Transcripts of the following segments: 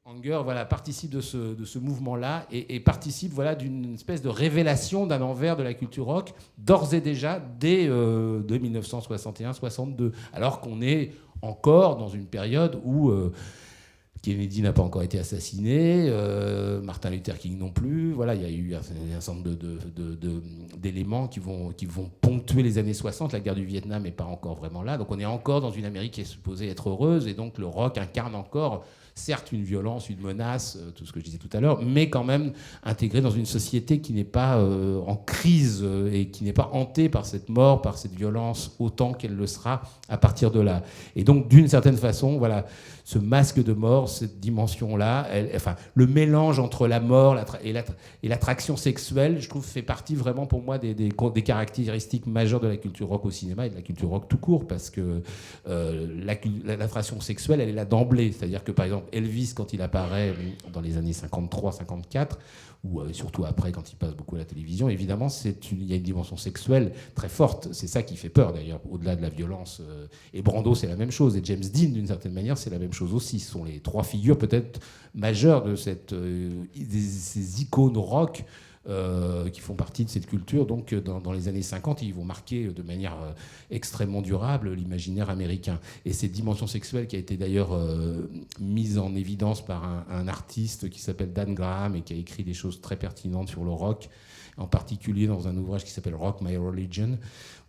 Anger, voilà, participe de ce mouvement-là et participe, voilà, d'une espèce de révélation d'un envers de la culture rock, d'ores et déjà, dès 1961-62, alors qu'on est encore dans une période où Kennedy n'a pas encore été assassiné, Martin Luther King non plus. Voilà, il y a eu un certain nombre d'éléments qui vont ponctuer les années 60. La guerre du Vietnam n'est pas encore vraiment là. Donc on est encore dans une Amérique qui est supposée être heureuse. Et donc le rock incarne encore, certes, une violence, une menace, tout ce que je disais tout à l'heure, mais quand même intégré dans une société qui n'est pas en crise et qui n'est pas hantée par cette mort, par cette violence, autant qu'elle le sera à partir de là. Et donc, d'une certaine façon, voilà, ce masque de mort, cette dimension-là, enfin, le mélange entre la mort et l'attraction sexuelle, je trouve, fait partie vraiment pour moi des caractéristiques majeures de la culture rock au cinéma et de la culture rock tout court, parce que l'attraction sexuelle, elle est là d'emblée. C'est-à-dire que, par exemple, Elvis, quand il apparaît dans les années 53-54, ou surtout après, quand il passe beaucoup à la télévision, évidemment, il y a une dimension sexuelle très forte. C'est ça qui fait peur, d'ailleurs, au-delà de la violence. Et Brando, c'est la même chose. Et James Dean, d'une certaine manière, c'est la même chose aussi. Ce sont les trois figures peut-être majeures de ces icônes rock qui font partie de cette culture. Donc, dans les années 50, ils vont marquer de manière extrêmement durable l'imaginaire américain. Et cette dimension sexuelle qui a été d'ailleurs mise en évidence par un artiste qui s'appelle Dan Graham et qui a écrit des choses très pertinentes sur le rock, en particulier dans un ouvrage qui s'appelle Rock My Religion,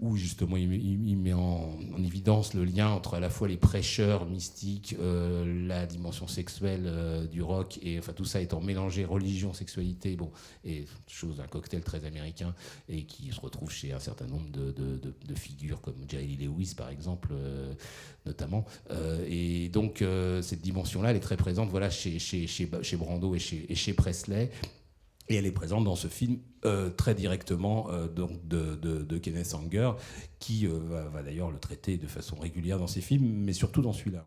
où justement il met en évidence le lien entre à la fois les prêcheurs mystiques, la dimension sexuelle du rock, et enfin tout ça étant mélangé, religion, sexualité, bon, et chose, un cocktail très américain, et qui se retrouve chez un certain nombre de figures comme Jerry Lee Lewis par exemple, notamment. Et donc cette dimension-là, elle est très présente, voilà, chez Brando et chez Presley. Et elle est présente dans ce film très directement donc de Kenneth Anger, qui va d'ailleurs le traiter de façon régulière dans ses films, mais surtout dans celui-là.